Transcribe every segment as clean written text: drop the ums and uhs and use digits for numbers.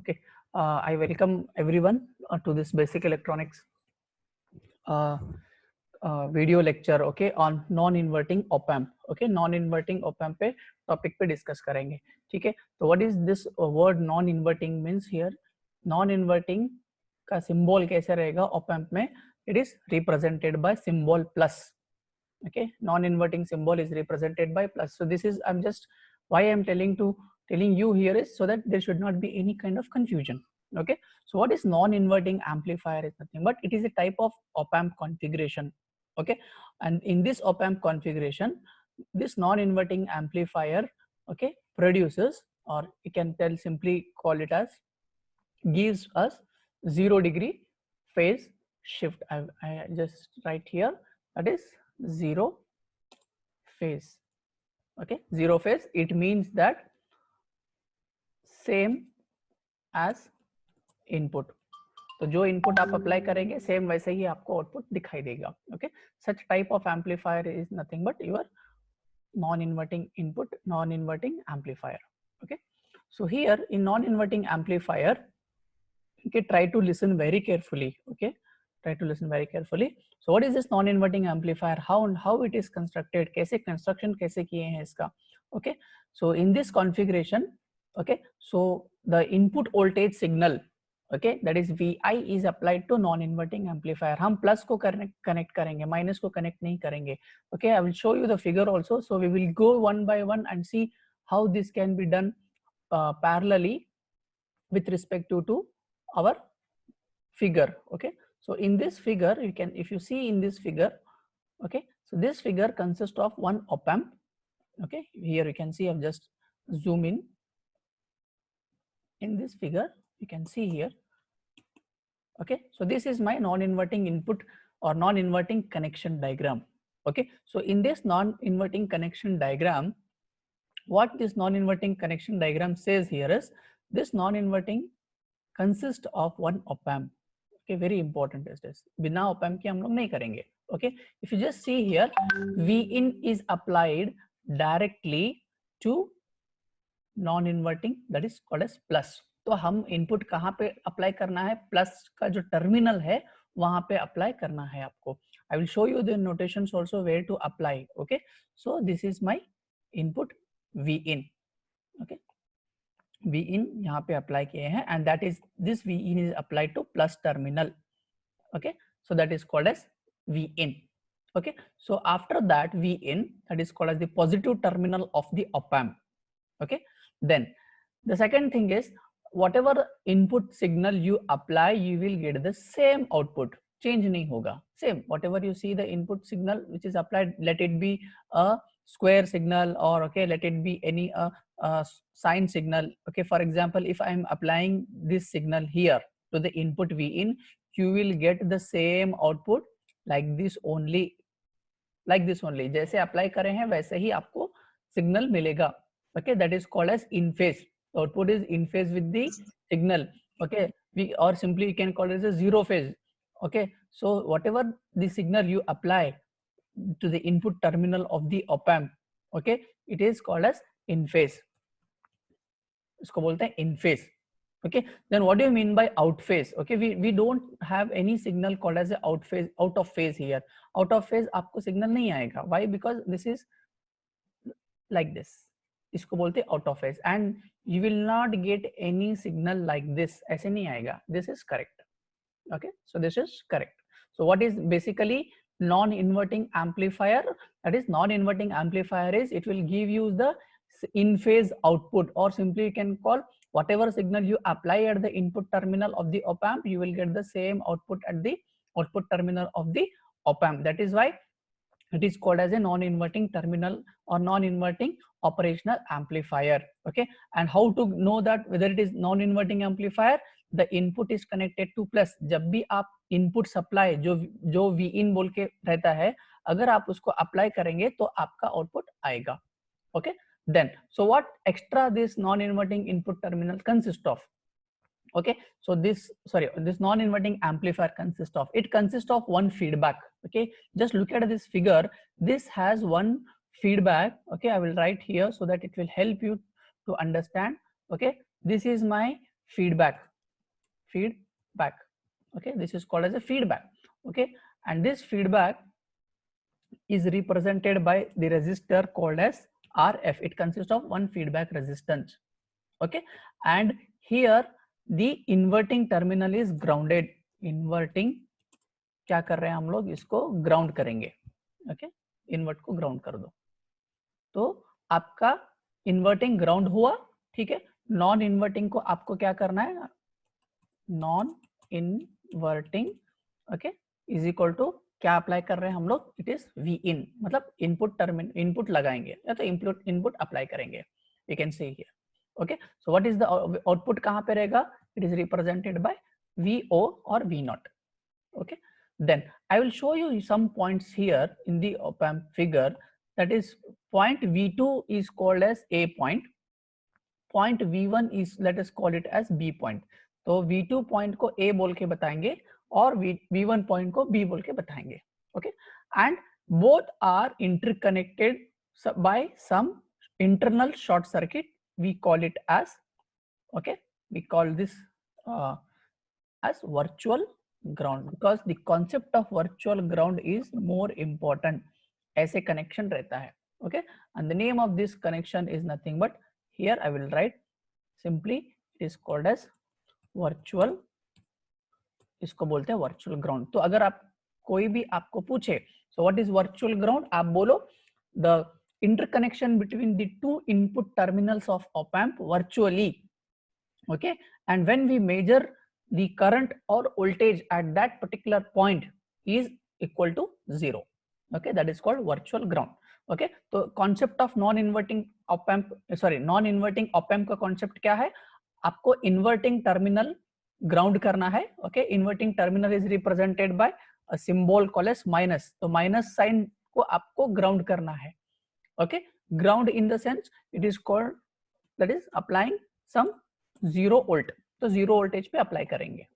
Okay, I welcome everyone to this basic electronics video lecture. Okay, on non-inverting op amp. Okay, non-inverting op amp पे topic पे discuss करेंगे. ठीक है, तो what is this word non-inverting means here? Non-inverting का symbol कैसे रहेगा op amp में? It is represented by symbol plus. Okay, non-inverting symbol is represented by plus. So this is, I'm just, why I'm telling you here is so that there should not be any kind of confusion. Okay, so what is non-inverting amplifier is nothing but it is a type of op amp configuration. Okay, and in this op amp configuration, this non-inverting amplifier, okay, produces, or you can tell, simply call it as, gives us 0° phase shift. I just write here, that is 0 phase. Okay, 0 phase, it means that same as input. तो जो input आप apply करेंगे same वैसे ही आपको output दिखाई देगा. Okay, such type of amplifier is nothing but your non-inverting input, non-inverting amplifier. Okay, so here in non-inverting amplifier, okay, try to listen very carefully. Okay, try to listen very carefully. So what is this non-inverting amplifier? How it is constructed? कैसे construction कैसे किए हैं इसका? Okay, so in this configuration, okay, so the input voltage signal, okay, that is Vi is applied to non-inverting amplifier. हम plus को connect करेंगे, minus को connect नहीं करेंगे. Okay, I will show you the figure also. So we will go one by one and see how this can be done parallelly with respect to our figure. Okay, so in this figure you can, if you see in this figure, okay, so this figure consists of one op amp. Okay, here you can see, I've just zoom in this figure, you can see here. Okay, so this is my non-inverting input or non-inverting connection diagram. Okay, so in this non-inverting connection diagram, what this non-inverting connection diagram says here is, this non-inverting consists of one op amp. Okay, very important is this, बिना op amp के हम लोग नहीं करेंगे. Okay, if you just see here, Vin is applied directly to non-inverting, that is called as plus. तो हम input कहाँ पे अप्लाई करना है? प्लस का जो टर्मिनल है वहां पे अप्लाई करना है आपको. I will show you the notations also where to apply. Okay, so this is my input V in. Okay, V in यहाँ पे अप्लाई किए हैं and that is, this V in is applied to plus terminal. Okay, so that is called as V in. Okay, so after that V in, that is called as the positive terminal of the op amp. Okay, then the second thing is, whatever input signal you apply, you will get the same output. Change nahi hoga, same. Whatever you see the input signal which is applied, let it be a square signal or okay, let it be any sine signal. Okay, for example, if I am applying this signal here to the input V in, you will get the same output like this only. Like this only, जैसे apply करे हैं वैसे ही आपको signal मिलेगा. Okay, that is called as in phase. Output is in phase with the signal. Okay, we, or simply you can call it as a zero phase. Okay, so whatever the signal you apply to the input terminal of the op amp, okay, it is called as in phase. इसको बोलते हैं in phase. Okay, then what do you mean by out phase? Okay, we don't have any signal called as a out phase, out of phase here. Out of phase आपको signal नहीं आएगा. Why? Because this is like this. इसको बोलते हैं out of phase, and you will not get any signal like this. ऐसे नहीं आएगा. This is correct. Okay, so this is correct. So what is basically non-inverting amplifier? That is, non-inverting amplifier is, it will give you the in phase output, or simply you can call whatever signal you apply at the input terminal of the op amp, you will get the same output at the output terminal of the op amp. That is why it is called as a non-inverting terminal or non-inverting operational amplifier. Okay, and how to know that whether it is non-inverting amplifier? The input is connected to plus. जब भी आप input supply जो V in बोल के रहता है, अगर आप उसको अप्लाई करेंगे तो आपका आउटपुट आएगा. Okay, then so what extra this non-inverting input terminal consists of? Okay, so this non-inverting amplifier consists of, it consists of one feedback. Okay, just look at this figure, this has one feedback. Okay, I will write here so that it will help you to understand. Okay, this is my feedback. Okay, this is called as a feedback. Okay, and this feedback is represented by the resistor called as RF. It consists of one feedback resistance. Okay, and here the inverting terminal is grounded. Inverting क्या कर रहे हैं हम लोग, इसको ground करेंगे. Okay, invert को ground कर दो, तो आपका इन्वर्टिंग ग्राउंड हुआ. ठीक है, नॉन इन्वर्टिंग को आपको क्या करना है, non inverting okay is equal to क्या अप्लाई कर रहे हैं हम लोग, इट इज वी इन, मतलब इनपुट टर्मिनल इनपुट लगाएंगे या तो इनपुट अप्लाई करेंगे. You can see here. Okay, so what is the output, कहां पे रहेगा, it is represented by VO और V naught. Okay, then I will show you some points here in the op-amp figure. That is, point V2 is called as A point, point V1 is, let us call it as B point. तो V2 point को A बोल के बताएंगे और V1 point को B बोल के बताएंगे. Okay, and both are interconnected by some internal short circuit. We call it as, okay, we call this as virtual ground, because the concept of virtual ground is more important. ऐसे connection रहता है. Okay, and the name of this connection is nothing but, here I will write simply, it is called as virtual, इसको बोलते हैं virtual ground. तो अगर आप कोई भी आपको पूछे, so what is virtual ground, आप बोलो the interconnection between the two input terminals of op-amp virtually. Okay, and when we measure the current or voltage at that particular point is equal to 0. Okay, that is called virtual ground. Okay, तो concept of non-inverting op-amp, sorry, non-inverting op-amp का concept क्या है, आपको inverting terminal ground करना है. Okay, inverting terminal is represented by a symbol called as minus. तो minus sign को आपको ground करना है. Okay, ground in the sense it is called, that is applying some 0 volt. तो 0 voltage पे apply करेंगे.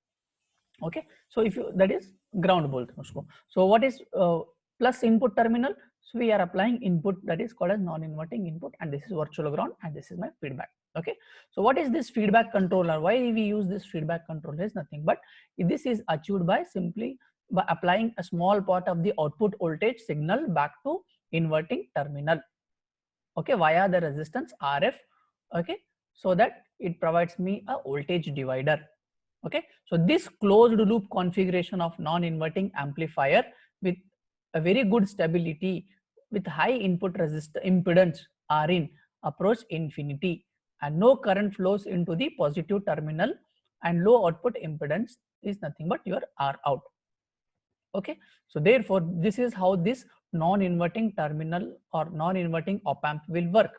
Okay, so if you, that is ground बोलते हैं उसको. So what is plus input terminal, so we are applying input, that is called as non-inverting input, and this is virtual ground, and this is my feedback. Okay, so what is this feedback controller, why we use this feedback controller is nothing but this is achieved by simply by applying a small part of the output voltage signal back to inverting terminal, okay, via the resistance RF. Okay, so that it provides me a voltage divider. Okay, so this closed loop configuration of non-inverting amplifier with a very good stability with high input resistor impedance Rin approach infinity, and no current flows into the positive terminal, and low output impedance is nothing but your R out. Okay, so therefore this is how this non-inverting terminal or non-inverting op-amp will work.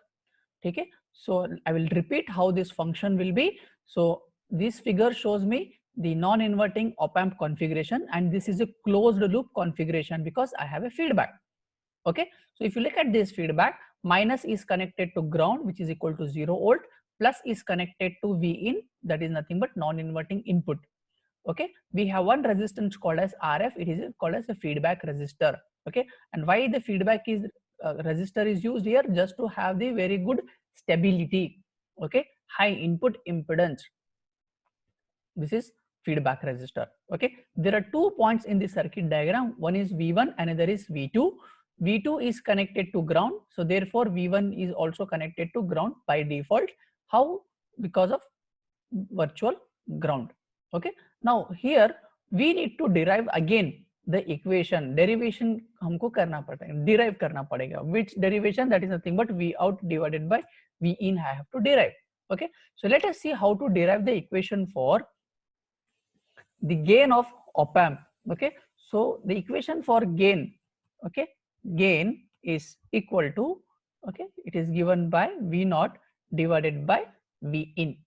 Okay, so I will repeat how this function will be. So this figure shows me the non-inverting op-amp configuration, and this is a closed loop configuration because I have a feedback. Okay, so if you look at this feedback, minus is connected to ground, which is equal to 0 volt, plus is connected to V in, that is nothing but non-inverting input. Okay, we have one resistance called as RF, it is called as a feedback resistor. Okay, and why the feedback is resistor is used here, just to have the very good stability. Okay, high input impedance, this is feedback resistor. Okay, there are 2 points in the circuit diagram, one is V1, another is V2. V2 is connected to ground, so therefore V1 is also connected to ground by default. How? Because of virtual ground. Okay, now here we need to derive again the equation, derivation हमको करना पड़ता है, derive करना पड़ेगा. Which derivation? That is nothing but V out divided by V in I have to derive. Okay, so let us see how to derive the equation for the gain of op-amp. Okay, so the equation for gain, okay, gain is equal to, okay, it is given by V naught divided by V in.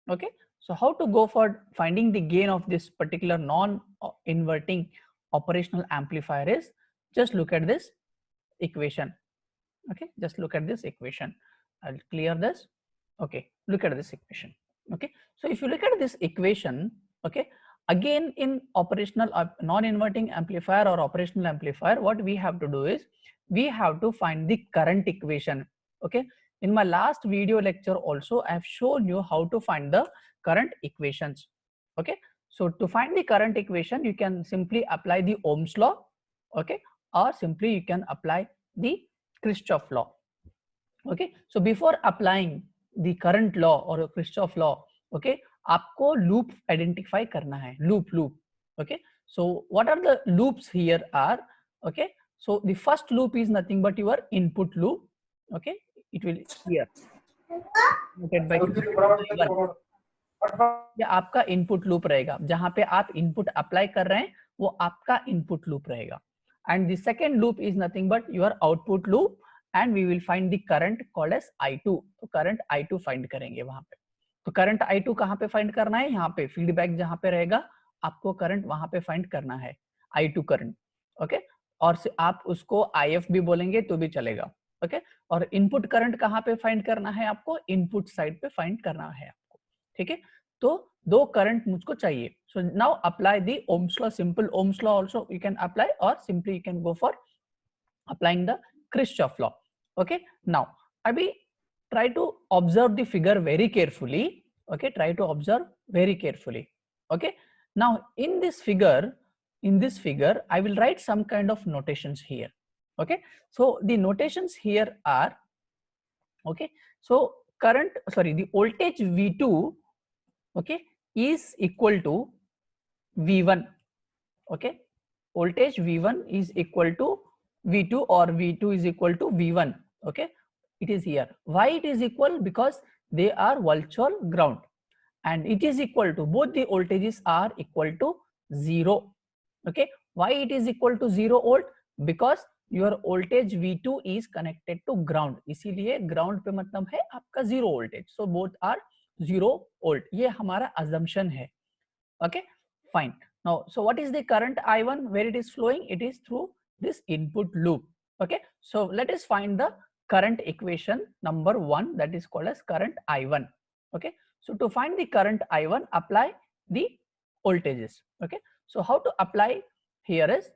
Okay, so how to go for finding the gain of this particular non-inverting operational amplifier is, just look at this equation. Okay, just look at this equation. I'll clear this. Okay, look at this equation. Okay, so if you look at this equation, okay, again in operational non-inverting amplifier or operational amplifier, what we have to do is we have to find the current equation. Okay, In my last video lecture also, I have shown you how to find the current equations. Okay, so to find the current equation, you can simply apply the Ohm's law, okay, or simply you can apply the Kirchhoff law. Okay, so before applying the current law or Kirchhoff law, okay, आपको loop identify करना है, loop. Okay, so what are the loops here are, okay, so the first loop is nothing but your input loop. Okay, it will here noted by I1. ये आपका input loop रहेगा, जहां पे आप input apply कर रहे हैं वो आपका इनपुट लूप रहेगा. And the second loop is nothing but your output loop, and we will find the current called as I2. तो करंट I2 फाइंड करेंगे वहां पे. तो करंट I2 कहाँ पे फाइंड करना है? यहाँ पे फीडबैक जहां पे रहेगा आपको करंट वहां पे फाइंड करना है, I2 करंट. ओके, और आप उसको IF भी बोलेंगे तो भी चलेगा. ओके, और इनपुट करंट कहाँ पे फाइंड करना है? आपको इनपुट साइड पे फाइंड करना है आपको. ठीक है, तो दो करंट मुझको चाहिए. So now apply the Ohm's law, simple Ohm's law also you can apply, or simply you can go for applying the Kirchhoff law. Okay, now abhi try to observe the figure very carefully. Okay, try to observe very carefully. Okay, now in this figure I will write some kind of notations here. Okay, so the notations here are, okay, so the voltage V2, okay, is equal to V1. Okay, voltage V1 is equal to V2, or V2 is equal to V1. Okay, it is here. Why it is equal? Because they are virtual ground, and it is equal to, both the voltages are equal to 0. Okay, why it is equal to 0 volt? Because your voltage V2 is connected to ground. इसीलिए ground पे मतलब है आपका 0 voltage. So both are 0 volt. ये हमारा assumption है. Okay, fine. Now, so what is the current I1? Where it is flowing? It is through this input loop. Okay, so let us find the current equation number 1, that is called as current I1. Okay, so to find the current I1, apply the voltages. Okay, so how to apply here is,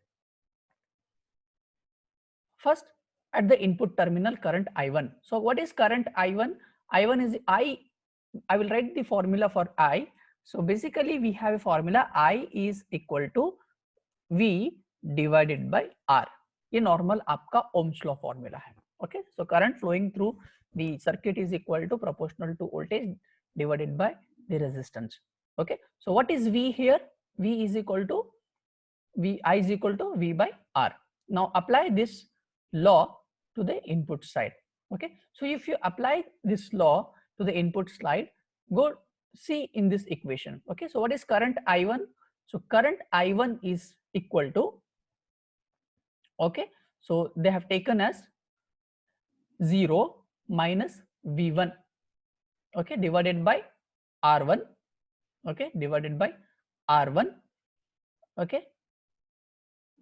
first at the input terminal current I1. So what is current I1? I1 is I will write the formula for I. So basically we have a formula, I is equal to V divided by R. ये normal आपका Ohm's law formula है. Okay, so current flowing through the circuit is equal to proportional to voltage divided by the resistance. Okay, so what is V here? V is equal to I is equal to V by R. Now apply this law to the input side. Okay, so if you apply this law to the input side, go see in this equation. Okay, so what is current I1? So current I1 is equal to, okay, so they have taken as 0 minus V1, okay, divided by R1, okay, divided by R1. Okay,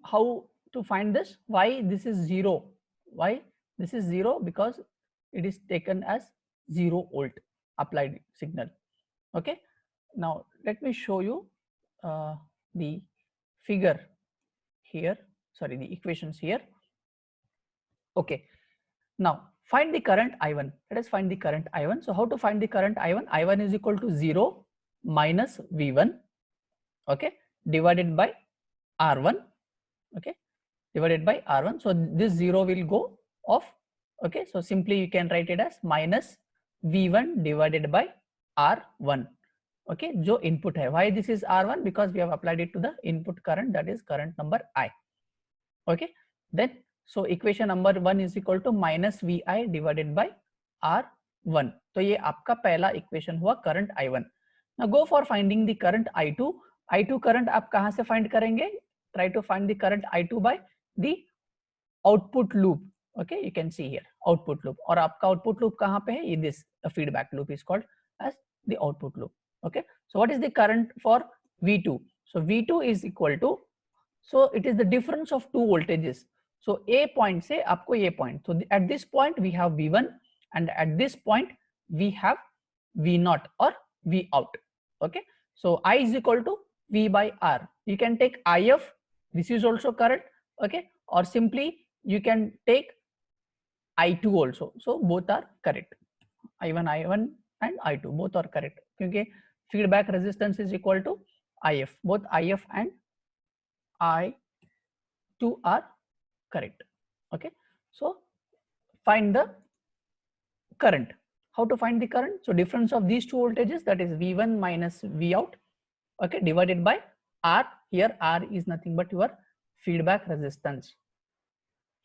how to find this? Why this is 0? Why this is 0? Because it is taken as 0 volt applied signal. Okay, now let me show you the figure here, sorry, the equations here. Okay, now find the current I1. Let us find the current I1. So how to find the current I1? I1 is equal to 0 minus V1, okay, divided by R1, okay, divided by R1. So this 0 will go off. Okay, so simply you can write it as minus V1 divided by R1. Okay, जो input है. Why this is R1? Because we have applied it to the input current, that is current number I. Okay, then so equation number 1 is equal to minus Vi divided by R1. तो ये आपका पहला equation हुआ current I1. Now go for finding the current I2. I2 current आप कहाँ से find करेंगे? Try to find the current I2 by the output loop. Okay, you can see here output loop. और आपका output loop कहाँ पे है? This feedback loop is called as the output loop. Okay, so what is the current for V2? So V2 is equal to, so it is the difference of two voltages. So A point से आपको ये point. So at this point we have V1, and at this point we have V0 or V out. Okay, so I is equal to V by R. You can take IF. This is also current. Okay, or simply you can take I2 also. So both are correct. I1 and I2 both are correct क्योंकि feedback resistance is equal to IF. Both IF and I2 are correct. Okay. So find the current. How to find the current? So difference of these two voltages, that is V1 minus V out, okay, divided by R. Here R is nothing but your feedback resistance.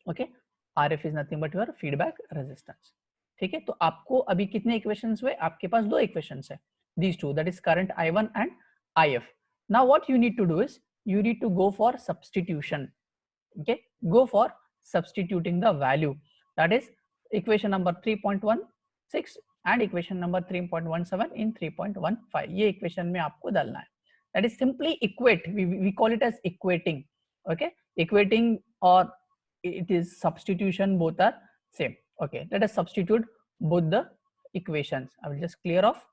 Okay, RF is nothing but your feedback resistance. ठीक है, तो आपको अभी कितने equations हुए? आपके पास दो equations है, these two, that is current I1 and IF. Now what you need to do is you need to go for substitution. Okay, go for substituting the value, that is equation number 3.16 and equation number 3.17 in 3.15. ये equation में आपको डालना है. That is simply equate. We call it as equating. Okay, equating or it is substitution, both are same. Okay, let us substitute both the equations. I will just clear off.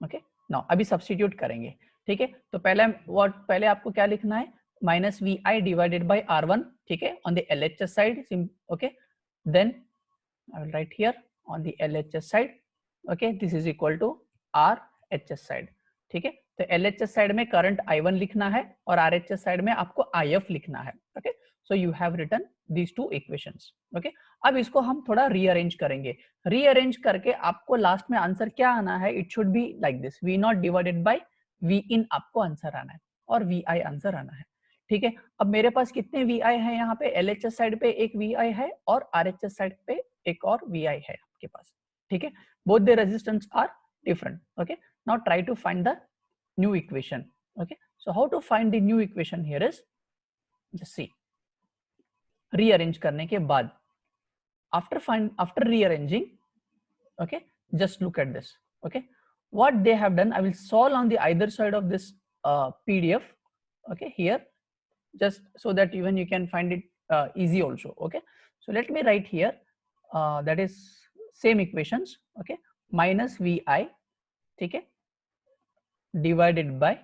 Okay, now अभी substitute करेंगे. ठीक है, तो पहले आपको क्या लिखना है? minus Vi divided by R1. ठीक है, on the LHS side. Okay, then I will write here on the LHS side. Okay, this is equal to RHS side. ठीक है, तो LHS साइड में करंट I1 लिखना है और RHS साइड में आपको IF लिखना है. Okay, so you have written these two equations. Okay, अब इसको हम थोड़ा रीअरेंज करेंगे. रीअरेंज करके आपको लास्ट में आंसर क्या आना है? It should be like this, V not divided by V इन आपको आंसर आना है और VI आंसर आना है. ठीक है, अब मेरे पास कितने VI है? यहाँ पे LHS साइड पे एक VI है और RHS साइड पे एक और VI है आपके पास. ठीक है, both the resistance R different. Okay, now try to find the new equation. Okay, so how to find the new equation here is just see, rearrange करने के बाद after rearranging, okay, just look at this. Okay, what they have done, I will solve on the either side of this PDF. Okay, here just so that even you can find it easy also. Okay, so let me write here that is same equations. Okay, minus Vi, ठीक है, divided by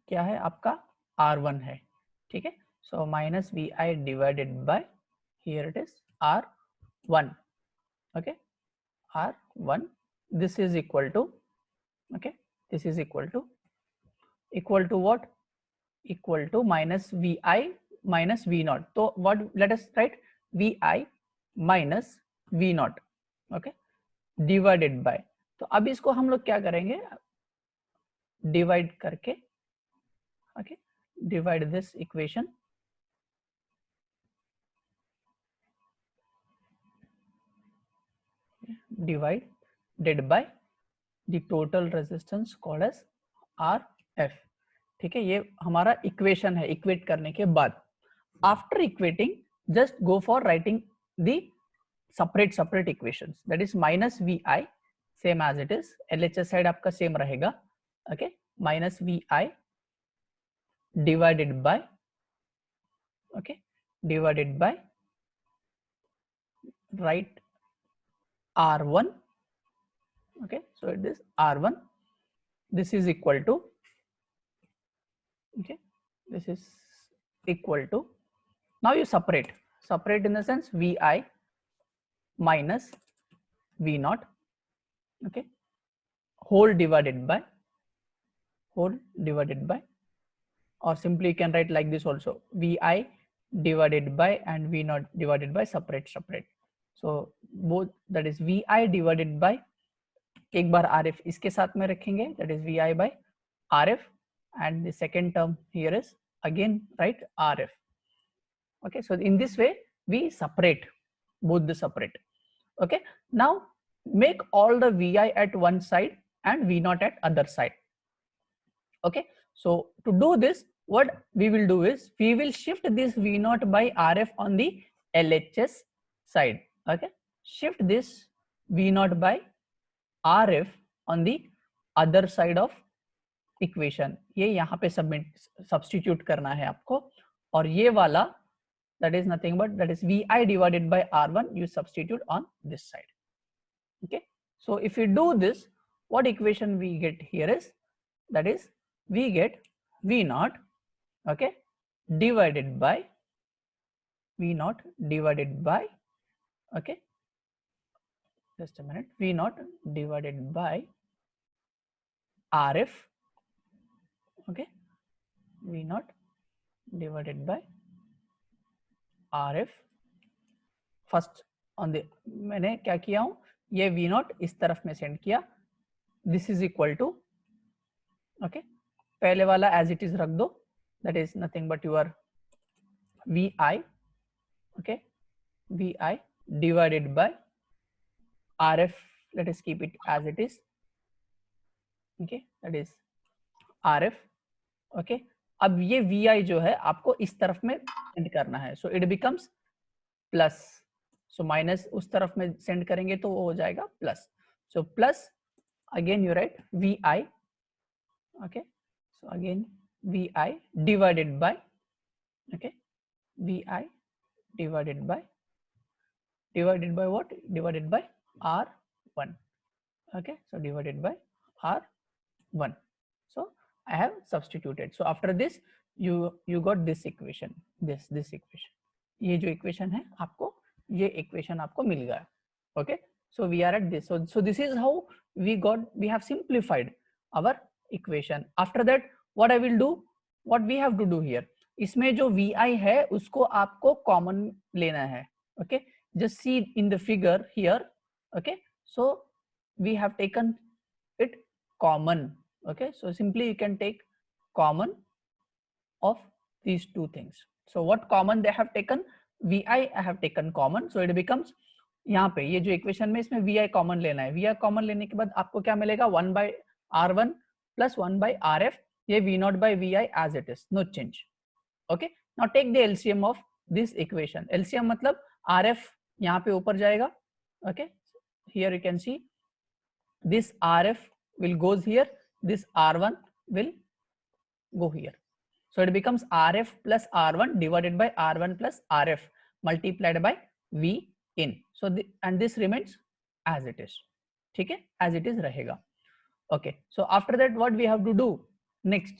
क्या है आपका R1 है. ठीक है, so minus Vi divided by here it is R1. Okay, R1, this is equal to, okay, this is equal to what? Equal to minus Vi minus V naught. तो what, let us write Vi minus V naught. Okay, divided by, तो अब इसको हम लोग क्या करेंगे? Divide करके, okay, divide this equation, divided by the total resistance called as RF. ठीक है, ये हमारा इक्वेशन है. इक्वेट करने के बाद, after equating, just go for writing the separate equations, that is minus Vi same as it is, LHS side आपका same रहेगा. Okay, minus Vi divided by, okay, divided by right R1. okay, so it is R1, this is equal to, okay, this is equal to, now you separate in the sense Vi minus V naught, okay, whole divided by, or simply you can write like this also, Vi divided by and V naught divided by, separate. So both, that is Vi divided by, एक बार RF इसके साथ में रखेंगे, that is Vi by RF, and the second term here is again write RF. Okay, so in this way we separate both the separate. Okay, now make all the Vi at one side and V naught at other side. Okay, so to do this, what we will do is we will shift this V naught by RF on the LHS side. Okay, shift this V naught by RF on the other side of equation. ये यहाँ पे substitute करना है आपको, और ये वाला that is nothing but that is Vi divided by R1, you substitute on this side. Okay, so if you do this, what equation we get here is, that is we get V naught, okay, divided by V naught divided by, okay, just a minute, V naught divided by RF, okay, V naught divided by RF. First on the, मैंने क्या किया हूं, ये V naught इस तरफ में send किया, this is equal to, okay, पहले वाला एज इट इज रख दो, that is nothing but your VI, okay, VI divided by RF, let us keep it as it is, okay, that is RF, okay. अब ये VI जो है आपको इस तरफ में सेंड करना है, so it becomes plus, so minus उस तरफ में सेंड करेंगे तो वो हो जाएगा plus, so plus again you right VI, okay, so again VI divided by, okay, VI divided by what, divided by R1, okay, so divided by R1, so I have substituted. So after this you got this equation, this equation, ये जो equation है आपको, ये equation आपको मिल गया, okay. So we are at this, so this is how we have simplified our equation. After that what I will do, what we have to do here, इसमें जो VI है उसको आपको common लेना है, okay. Just see in the figure here, okay, so we have taken it common, okay, so simply you can take common of these two things. So what common they have taken, VI I have taken common, so it becomes, यहाँ पे ये जो equation में इसमें VI common लेना है, VI common लेने के बाद आपको क्या मिलेगा, 1 by R1 plus 1 by RF, ये V naught by VI as it is, no change, okay. Now take the LCM of this equation, LCM मतलब RF यहाँ पे ऊपर जाएगा, okay, here you can see this RF will goes here, this R1 will go here, so it becomes RF plus R1 divided by R1 plus RF multiplied by V in, so and this remains as it is, ठीक है, as it is रहेगा, okay. So after that what we have to do next,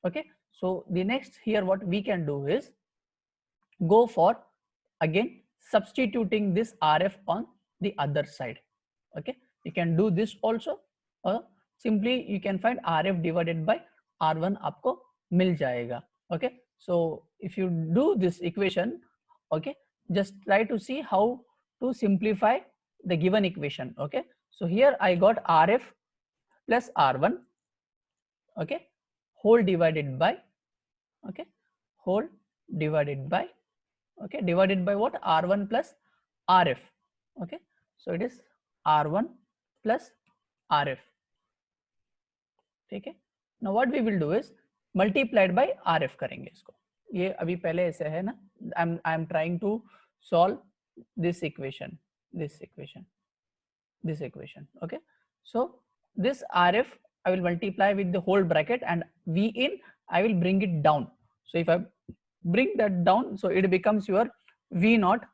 okay, so the next here what we can do is go for again substituting this RF on the other side, okay. You can do this also, or simply you can find RF divided by R1 आपको मिल जाएगा, okay. So if you do this equation, okay, just try to see how to simplify the given equation, okay. So here I got RF plus R1, okay, whole divided by, okay, whole divided by, okay, divided by what, R1 plus RF, okay. So it is R1 plus RF, ठीक है. Now what we will do is multiplied by RF करेंगे इसको, ये अभी पहले ऐसे है ना, I am trying to solve this equation, okay. So this RF I will multiply with the whole bracket, and V in I will bring it down, so if I bring that down, so it becomes your V naught,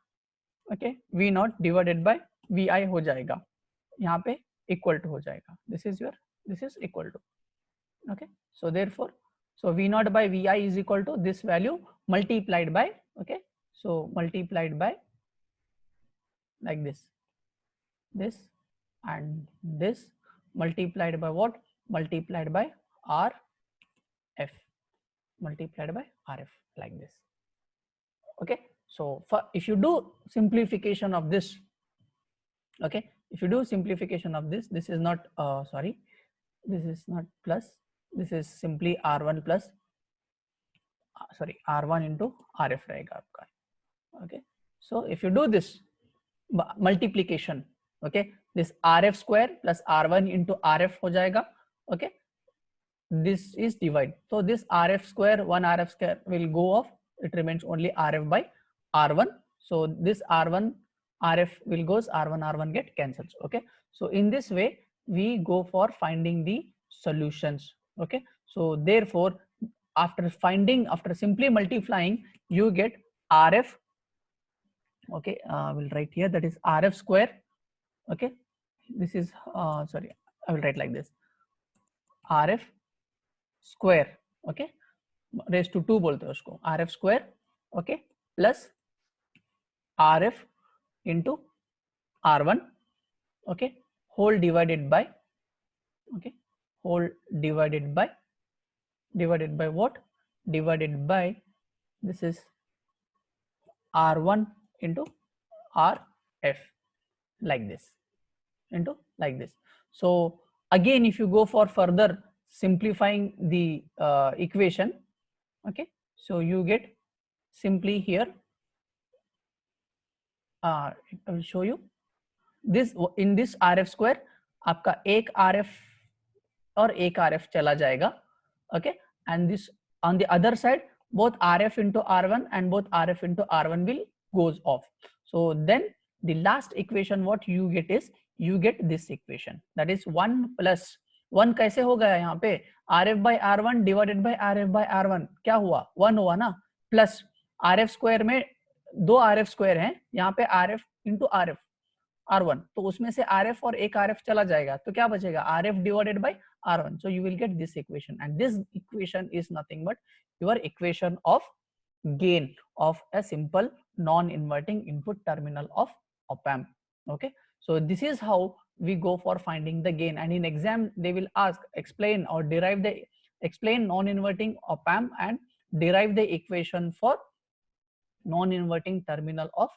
okay, V naught divided by VI हो जाएगा, यहाँ पे equal to हो जाएगा, this is equal to, okay. So therefore, so V naught by VI is equal to this value multiplied by, okay, so multiplied by like this and this, multiplied by what, multiplied by RF, multiplied by RF like this, okay. So for, if you do simplification of this, okay, if you do simplification of this, this is not sorry, this is not plus, this is simply R1 plus sorry R1 into RF रहेगा आपका, okay. So if you do this multiplication, okay, this RF square plus R1 into RF हो जाएगा, okay, this is divide, so this RF square, 1 RF square will go off, it remains only RF by R1, so this R1 RF will goes, R1 get cancels, okay. So in this way we go for finding the solutions, okay. So therefore after simply multiplying you get RF, okay, we'll write here, that is RF square, okay, this is sorry, I will write like this, RF square, okay, raised to 2 बोलते हैं उसको, RF square, okay, plus RF into R1, okay, whole divided by, okay, whole divided by what? Divided by, this is R1 into RF, like this, into like this. So again, if you go for further simplifying the equation, okay, so you get simply here, I will show you this. In this RF square आपका एक RF और एक RF चला जाएगा, okay, and this on the other side both RF into R1 and both RF into R1 will goes off. So then the last equation what you get is, you get this equation, that is 1 plus 1 कैसे हो गया यहाँ पे, RF by R1 divided by RF by R1 क्या हुआ, 1 हुआ ना, plus RF square में 2 RF स्क्वायर हैं, यहाँ पे RF into RF R1, तो उसमें से RF और एक RF चला जाएगा, तो क्या बचेगा, RF divided by R1. So you will get this equation, and this equation is nothing but your equation of gain of a simple non-inverting input terminal of op-amp. Okay, so this is how we go for finding the gain, and in exam they will ask explain or derive the, explain non-inverting op-amp and derive the equation for non-inverting terminal of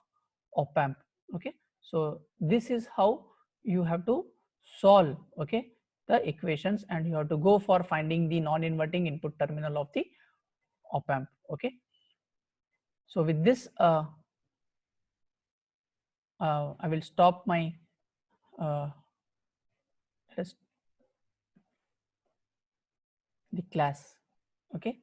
op-amp. Okay, so this is how you have to solve, okay, the equations, and you have to go for finding the non-inverting input terminal of the op-amp. Okay, so with this I will stop my test, the class. Okay,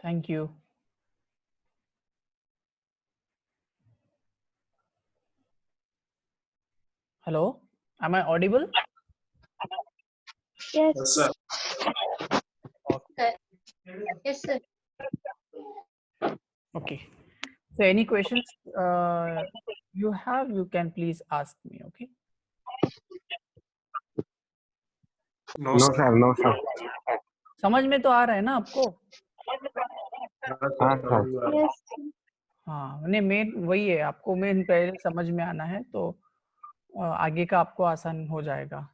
thank you. Hello, am I audible? Yes. Yes, sir. Yes, sir. Okay, so any questions you have, you can please ask me. Okay, No, No sir. sir, no sir. समझ में तो आ रहा है ना आपको? हाँ sir. Yes. हाँ, नहीं मेन वही है, आपको मेन पहले समझ में आना है, तो आगे का आपको आसान हो जाएगा।